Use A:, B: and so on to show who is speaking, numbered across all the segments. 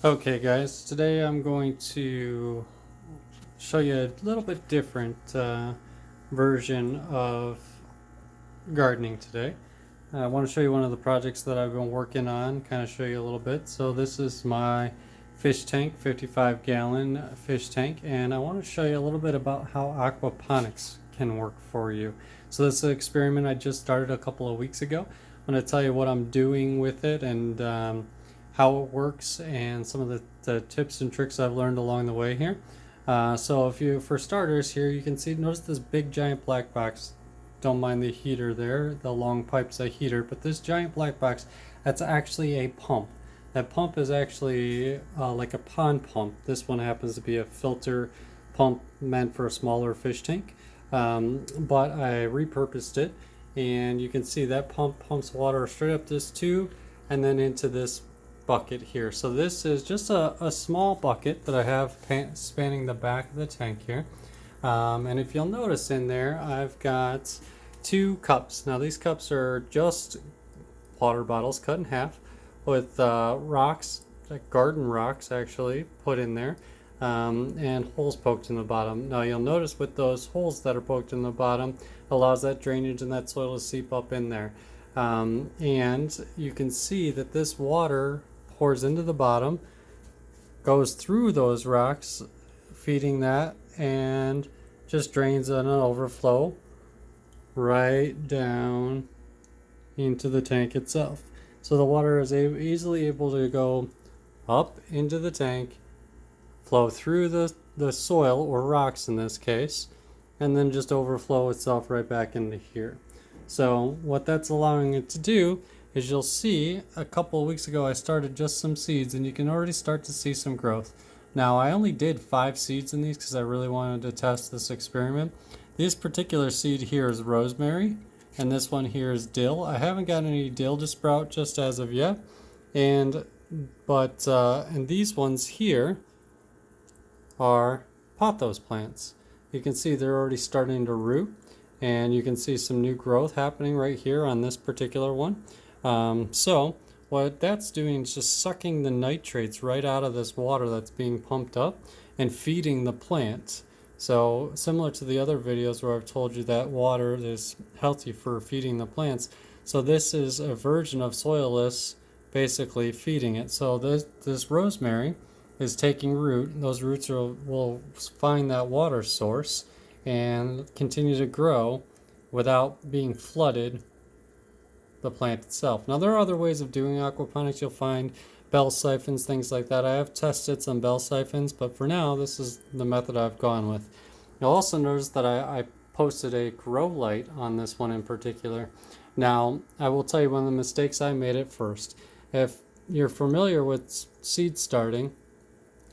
A: Okay guys, today I'm going to show you a little bit different version of gardening today. I want to show you one of the projects that I've been working on, kind of show you a little bit. So this is my fish tank, 55-gallon fish tank, and I want to show you a little bit about how aquaponics can work for you. So this is an experiment I just started a couple of weeks ago. I'm going to tell you what I'm doing with it and how it works and some of the tips and tricks I've learned along the way here. So for starters here, you can see, notice this big giant black box. Don't mind the heater there, the long pipe's a heater, but this giant black box, that's actually a pump. That pump is actually like a pond pump. This one happens to be a filter pump meant for a smaller fish tank, but I repurposed it, and you can see that pump pumps water straight up this tube and then into this bucket here. So this is just a small bucket that I have spanning the back of the tank here. And if you'll notice in there, I've got 2 cups. Now these cups are just water bottles cut in half with rocks, like garden rocks actually, put in there, and holes poked in the bottom. Now you'll notice with those holes that are poked in the bottom, allows that drainage and that soil to seep up in there. And you can see that this water pours into the bottom, goes through those rocks, feeding that, and just drains on an overflow right down into the tank itself. So the water is easily able to go up into the tank, flow through the soil or rocks in this case, and then just overflow itself right back into here. So what that's allowing it to do is, you'll see a couple of weeks ago I started just some seeds, and you can already start to see some growth. Now I only did 5 seeds in these because I really wanted to test this experiment. This particular seed here is rosemary, and this one here is dill. I haven't got any dill to sprout just as of yet, and these ones here are pothos plants. You can see they're already starting to root, and you can see some new growth happening right here on this particular one. So what that's doing is just sucking the nitrates right out of this water that's being pumped up and feeding the plant. So similar to the other videos where I've told you that water is healthy for feeding the plants, so this is a version of soilless basically feeding it. So this rosemary is taking root. Those roots will find that water source and continue to grow without being flooded the plant itself. Now there are other ways of doing aquaponics. You'll find bell siphons, things like that. I have tested some bell siphons, but for now this is the method I've gone with. You'll also notice that I posted a grow light on this one in particular. Now I will tell you one of the mistakes I made at first. If you're familiar with seed starting,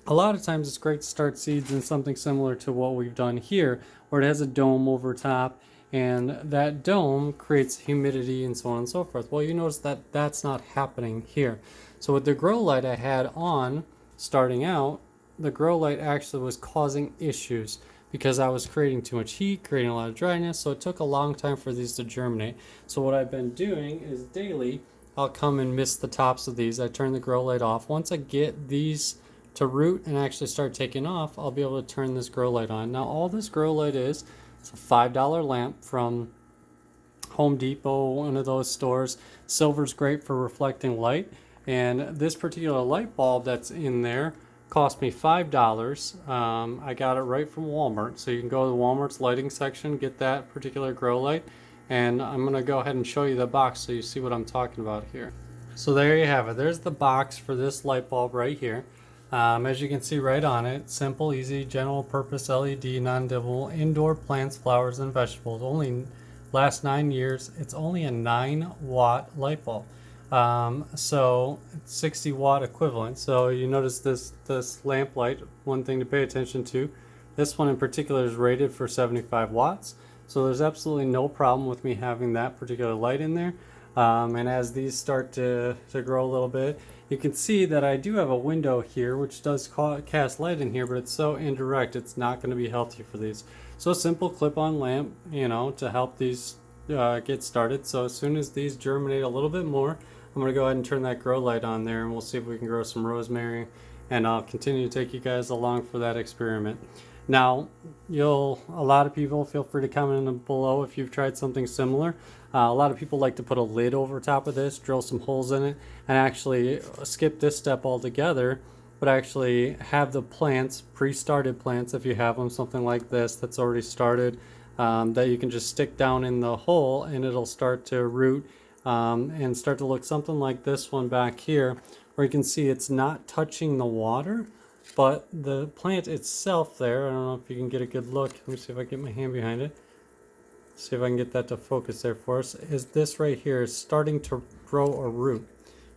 A: a lot of times it's great to start seeds in something similar to what we've done here, where it has a dome over top, and that dome creates humidity and so on and so forth. Well, you notice that that's not happening here. So with the grow light I had on starting out, the grow light actually was causing issues because I was creating too much heat, creating a lot of dryness, so it took a long time for these to germinate. So what I've been doing is daily, I'll come and mist the tops of these. I turn the grow light off. Once I get these to root and actually start taking off, I'll be able to turn this grow light on. Now all this grow light is, it's a $5 lamp from Home Depot, one of those stores. Silver's great for reflecting light, and this particular light bulb that's in there cost me $5. I got it right from Walmart, so you can go to Walmart's lighting section, get that particular grow light, and I'm going to go ahead and show you the box so you see what I'm talking about here. So there you have it. There's the box for this light bulb right here. As you can see right on it, simple, easy, general purpose LED, non-dimmable, indoor plants, flowers, and vegetables. Only last 9 years. It's only a 9-watt light bulb. So it's 60-watt equivalent. So you notice this lamp light, one thing to pay attention to, this one in particular is rated for 75 watts. So there's absolutely no problem with me having that particular light in there. And as these start to grow a little bit, you can see that I do have a window here which does cast light in here, but it's so indirect it's not going to be healthy for these. So a simple clip-on lamp, to help these get started. So as soon as these germinate a little bit more, I'm going to go ahead and turn that grow light on there, and we'll see if we can grow some rosemary and I'll continue to take you guys along for that experiment. Now, a lot of people, feel free to comment below if you've tried something similar. A lot of people like to put a lid over top of this, drill some holes in it, and actually skip this step altogether, but actually have the plants, pre-started plants, if you have them, something like this that's already started, that you can just stick down in the hole and it'll start to root and start to look something like this one back here, where you can see it's not touching the water, but the plant itself there, I don't know if you can get a good look. Let me see if I get my hand behind it. See if I can get that to focus there for us. Is this right here is starting to grow a root.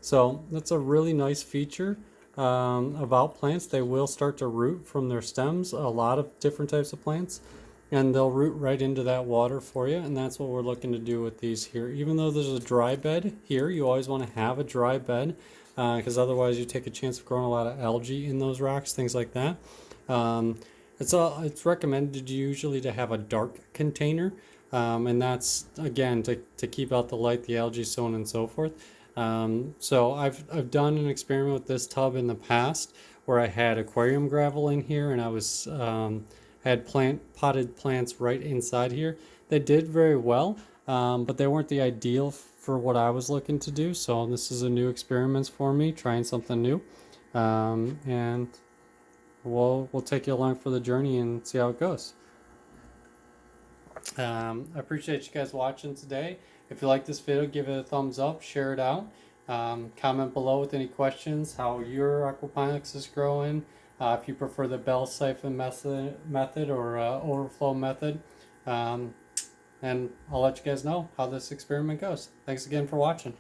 A: So that's a really nice feature about plants. They will start to root from their stems, a lot of different types of plants, and they'll root right into that water for you. And that's what we're looking to do with these here. Even though there's a dry bed here, you always want to have a dry bed, because otherwise you take a chance of growing a lot of algae in those rocks, things like that. It's recommended usually to have a dark container, and that's again to keep out the light, the algae, so on and so forth. So I've done an experiment with this tub in the past where I had aquarium gravel in here, and I was had potted plants right inside here. They did very well, but they weren't the ideal for what I was looking to do. So this is a new experiment for me, trying something new, and we'll take you along for the journey and see how it goes. I appreciate you guys watching today. If you like this video, give it a thumbs up, share it out. Comment below with any questions, how your aquaponics is growing, if you prefer the bell siphon method or overflow method. And I'll let you guys know how this experiment goes. Thanks again for watching.